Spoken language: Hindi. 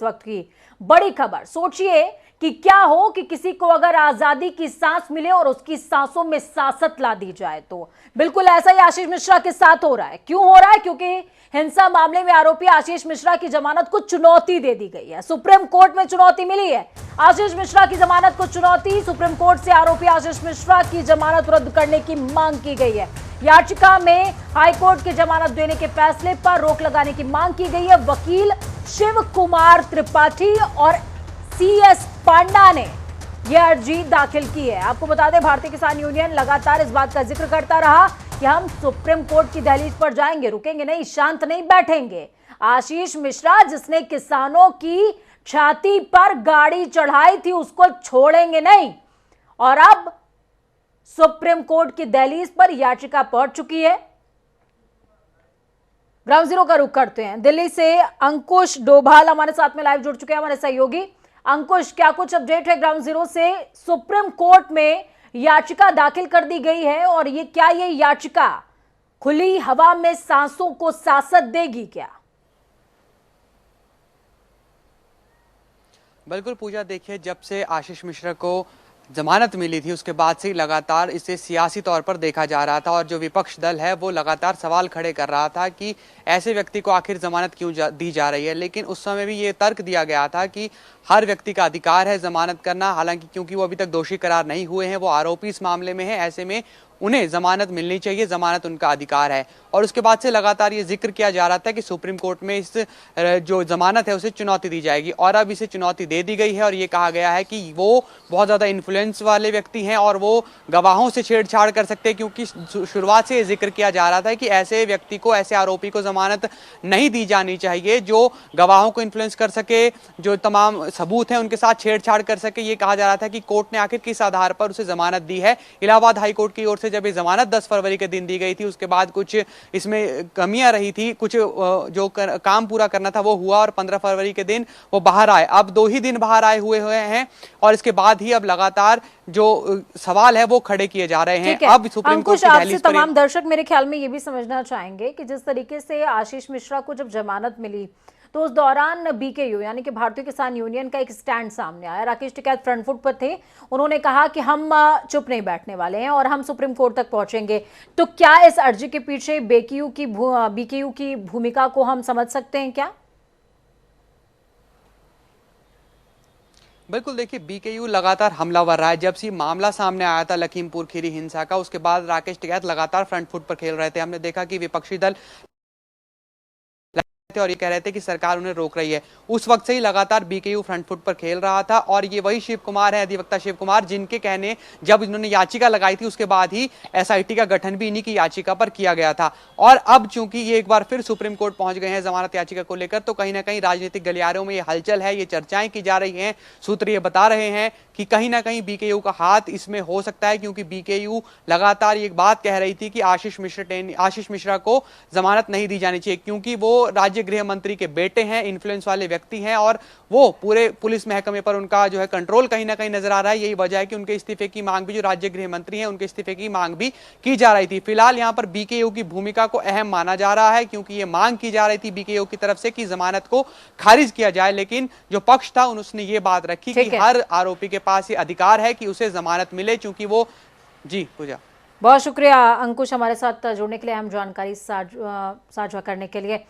वक्त की बड़ी खबर। सोचिए कि क्या हो कि किसी को अगर आजादी की सांस मिले और उसकी सांसों में सांसत ला दी जाए। तो बिल्कुल ऐसा ही आशीष मिश्रा के साथ हो रहा है। क्यों हो रहा है? क्योंकि हिंसा मामले में आरोपी आशीष मिश्रा की जमानत को चुनौती दे दी गई है। सुप्रीम कोर्ट में चुनौती मिली है। आशीष मिश्रा की जमानत को चुनौती। सुप्रीम कोर्ट से आरोपी आशीष मिश्रा की जमानत रद्द करने की मांग की गई है। याचिका में हाईकोर्ट की जमानत देने के फैसले पर रोक लगाने की मांग की गई है। वकील शिव कुमार त्रिपाठी और सीएस पांडा ने यह अर्जी दाखिल की है। आपको बता दें, भारतीय किसान यूनियन लगातार इस बात का जिक्र करता रहा कि हम सुप्रीम कोर्ट की दहलीज पर जाएंगे, रुकेंगे नहीं, शांत नहीं बैठेंगे। आशीष मिश्रा जिसने किसानों की छाती पर गाड़ी चढ़ाई थी, उसको छोड़ेंगे नहीं। और अब सुप्रीम कोर्ट की दहलीज पर याचिका पहुंच चुकी है। ग्राउंड जीरो का रुख करते हैं। दिल्ली से अंकुश डोभाल हमारे साथ में लाइव जुड़ चुके हैं, हमारे सहयोगी। अंकुश, क्या कुछ अपडेट है ग्राउंड जीरो से? सुप्रीम कोर्ट में याचिका दाखिल कर दी गई है और ये याचिका खुली हवा में सांसों को सांसत देगी क्या? बिल्कुल पूजा, देखिए जब से आशीष मिश्रा को जमानत मिली थी उसके बाद से लगातार इसे सियासी तौर पर देखा जा रहा था और जो विपक्ष दल है वो लगातार सवाल खड़े कर रहा था कि ऐसे व्यक्ति को आखिर जमानत क्यों दी जा रही है। लेकिन उस समय भी ये तर्क दिया गया था कि हर व्यक्ति का अधिकार है जमानत करना, हालांकि क्योंकि वो अभी तक दोषी करार नहीं हुए हैं, वो आरोपी इस मामले में है, ऐसे में उन्हें जमानत मिलनी चाहिए, जमानत उनका अधिकार है। और उसके बाद से लगातार ये जिक्र किया जा रहा था कि सुप्रीम कोर्ट में इस जो जमानत है उसे चुनौती दी जाएगी और अब इसे चुनौती दे दी गई है। और ये कहा गया है कि वो बहुत ज़्यादा इन्फ्लुएंस वाले व्यक्ति हैं और वो गवाहों से छेड़छाड़ कर सकते हैं, क्योंकि शुरुआत से ये जिक्र किया जा रहा था कि ऐसे व्यक्ति को, ऐसे आरोपी को जमानत नहीं दी जानी चाहिए जो गवाहों को इन्फ्लुएंस कर सके, जो तमाम सबूत हैं उनके साथ छेड़छाड़ कर सके। ये कहा जा रहा था कि कोर्ट ने आखिर किस आधार पर उसे जमानत दी है। इलाहाबाद हाईकोर्ट की ओर से जब ये जमानत 10 फरवरी के दिन दी गई थी, उसके बाद कुछ इसमें कमियां रही थी, कुछ जो काम पूरा करना था वो हुआ और 15 फरवरी के दिन वो बाहर आए। अब 2 ही दिन बाहर आए हुए हैं और इसके बाद ही अब लगातार जो सवाल है वो खड़े किए जा रहे हैं। अब सुप्रीम कोर्ट की दहलीज पर तमाम दर्शक मेरे ख्याल में ये भी समझना चाहेंगे कि जिस तरीके से आशीष मिश्रा को जब जमानत मिली तो उस दौरान बीकेयू यानी कि भारतीय किसान यूनियन का एक स्टैंड सामने आया। राकेश टिकैत फ्रंट फुट पर थे, उन्होंने कहा कि हम चुप नहीं बैठने वाले हैं और हम सुप्रीम कोर्ट तक पहुंचेंगे। तो क्या इस अर्जी के पीछे बीकेयू की भूमिका को हम समझ सकते हैं क्या? बिल्कुल, देखिए बीकेयू लगातार हमलावर रहा है। जब से मामला सामने आया था लखीमपुर खीरी हिंसा का, उसके बाद राकेश टिकैत लगातार फ्रंट फुट पर खेल रहे थे। हमने देखा कि विपक्षी दल और ये कह रहे थे कि सरकार उन्हें रोक रही है। उस वक्त से ही लगातार बीकेयू फ्रंट फुट पर खेल रहा था और ये वही शिव कुमार है, अधिवक्ता शिव कुमार, जिनके कहने जब इन्होंने याचिका लगाई थी उसके बाद ही एसआईटी का गठन भी इन्हीं की याचिका पर किया गया था। और अब चूंकि ये एक बार फिर सुप्रीम कोर्ट पहुंच गए हैं जमानत याचिका को लेकर, तो कहीं ना कहीं राजनीतिक गलियारों में ये हलचल है, ये चर्चाएं की जा रही हैं। सूत्र ये बता रहे हैं कि कहीं ना कहीं बीकेयू का हाथ इसमें हो सकता है, क्योंकि बीकेयू लगातार एक बात कह रही थी कि आशीष मिश्रा को जमानत नहीं दी जानी चाहिए, क्योंकि वो राज्य गृह मंत्री के बेटे हैं, इन्फ्लुएंस वाले व्यक्ति हैं और वो पूरे पुलिस महकमे पर उनका जो है कंट्रोल कहीं ना कहीं नजर आ रहा है। यही वजह है कि उनके इस्तीफे की मांग भी, जो राज्य गृह मंत्री हैं उनके इस्तीफे की मांग भी की जा रही थी। फिलहाल यहां पर बीकेयू की भूमिका को अहम माना जा रहा है, क्योंकि ये मांग की जा रही थी बीकेयू की तरफ से कि जमानत को खारिज किया जाए, लेकिन जो पक्ष था उसने ये बात रखी कि हर आरोपी के पास ये अधिकार है कि उसे जमानत मिले, चूंकि वो जी पूजा। बहुत शुक्रिया अंकुश, हमारे साथ जुड़ने के लिए, अहम जानकारी साझा करने के लिए।